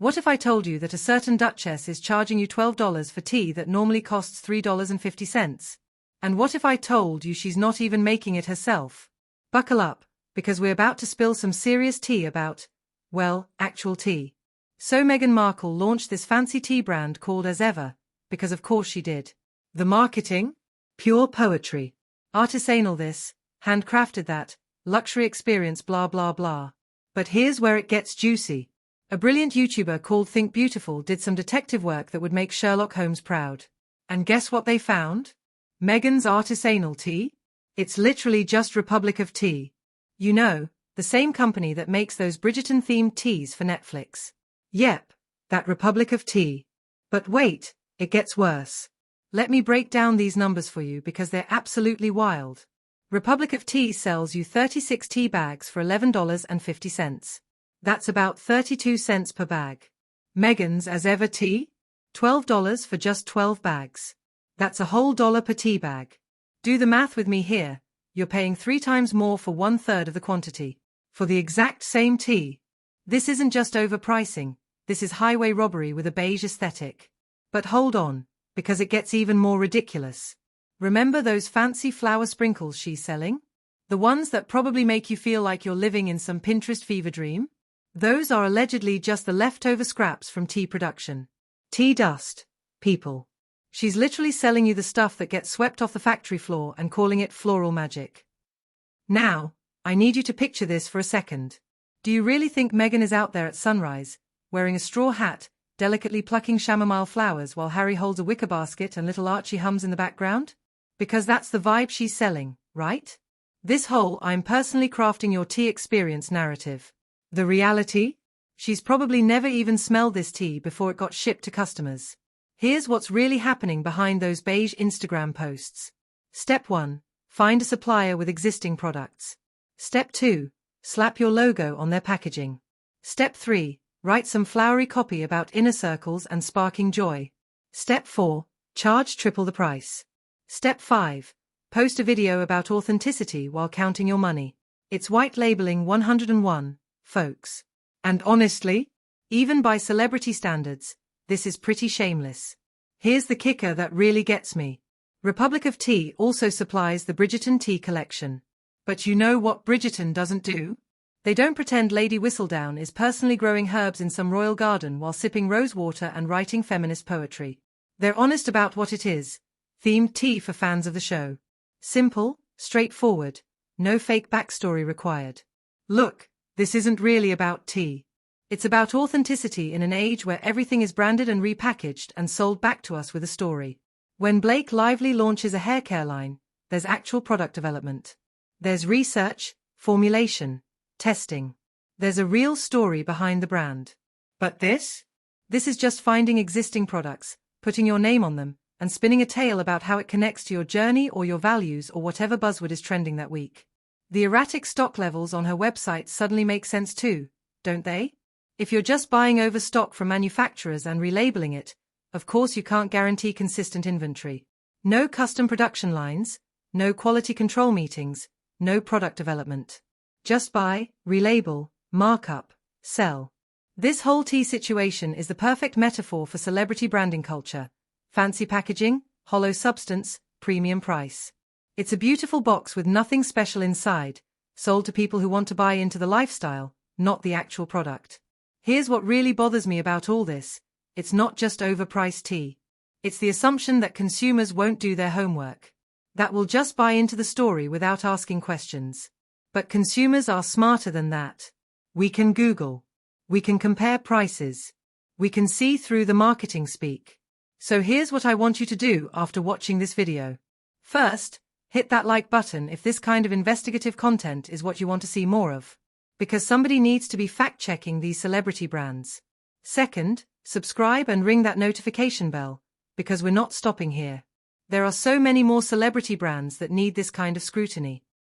What if I told you that a certain duchess is charging you $12 for tea that normally costs $3.50? And what if I told you she's not even making it herself? Buckle up, because we're about to spill some serious tea about, well, actual tea. So Meghan Markle launched this fancy tea brand called As Ever, because of course she did. The marketing? Pure poetry. Artisanal this, handcrafted that, luxury experience blah blah blah. But here's where it gets juicy. A brilliant YouTuber called Think Beautiful did some detective work that would make Sherlock Holmes proud. And guess what they found? Meghan's artisanal tea? It's literally just Republic of Tea. You know, the same company that makes those Bridgerton-themed teas for Netflix. Yep, that Republic of Tea. But wait, it gets worse. Let me break down these numbers for you because they're absolutely wild. Republic of Tea sells you 36 tea bags for $11.50. That's about 32 cents per bag. Meghan's As Ever tea? $12 for just 12 bags. That's a whole dollar per tea bag. Do the math with me here. You're paying 3 times more for 1/3 of the quantity. For the exact same tea. This isn't just overpricing, this is highway robbery with a beige aesthetic. But hold on, because it gets even more ridiculous. Remember those fancy flower sprinkles she's selling? The ones that probably make you feel like you're living in some Pinterest fever dream? Those are allegedly just the leftover scraps from tea production. Tea dust, people. She's literally selling you the stuff that gets swept off the factory floor and calling it floral magic. Now, I need you to picture this for a second. Do you really think Meghan is out there at sunrise, wearing a straw hat, delicately plucking chamomile flowers while Harry holds a wicker basket and little Archie hums in the background? Because that's the vibe she's selling, right? This whole I'm personally crafting your tea experience narrative. The reality? She's probably never even smelled this tea before it got shipped to customers. Here's what's really happening behind those beige Instagram posts. Step 1. Find a supplier with existing products. Step 2. Slap your logo on their packaging. Step 3. Write some flowery copy about inner circles and sparking joy. Step 4. Charge triple the price. Step 5. Post a video about authenticity while counting your money. It's white labeling 101, folks. And honestly, even by celebrity standards, this is pretty shameless. Here's the kicker that really gets me. Republic of Tea also supplies the Bridgerton tea collection. But you know what Bridgerton doesn't do? They don't pretend Lady Whistledown is personally growing herbs in some royal garden while sipping rose water and writing feminist poetry. They're honest about what it is. Themed tea for fans of the show. Simple, straightforward, no fake backstory required. Look, this isn't really about tea. It's about authenticity in an age where everything is branded and repackaged and sold back to us with a story. When Blake Lively launches a hair care line, there's actual product development. There's research, formulation, testing. There's a real story behind the brand. But this? This is just finding existing products, putting your name on them, and spinning a tale about how it connects to your journey or your values or whatever buzzword is trending that week. The erratic stock levels on her website suddenly make sense too, don't they? If you're just buying over stock from manufacturers and relabeling it, of course you can't guarantee consistent inventory. No custom production lines, no quality control meetings, no product development. Just buy, relabel, markup, sell. This whole tea situation is the perfect metaphor for celebrity branding culture. Fancy packaging, hollow substance, premium price. It's a beautiful box with nothing special inside, sold to people who want to buy into the lifestyle, not the actual product. Here's what really bothers me about all this. It's not just overpriced tea. It's the assumption that consumers won't do their homework. That will just buy into the story without asking questions. But consumers are smarter than that. We can Google. We can compare prices. We can see through the marketing speak. So here's what I want you to do after watching this video. First, hit that like button if this kind of investigative content is what you want to see more of. Because somebody needs to be fact-checking these celebrity brands. Second, subscribe and ring that notification bell, because we're not stopping here. There are so many more celebrity brands that need this kind of scrutiny.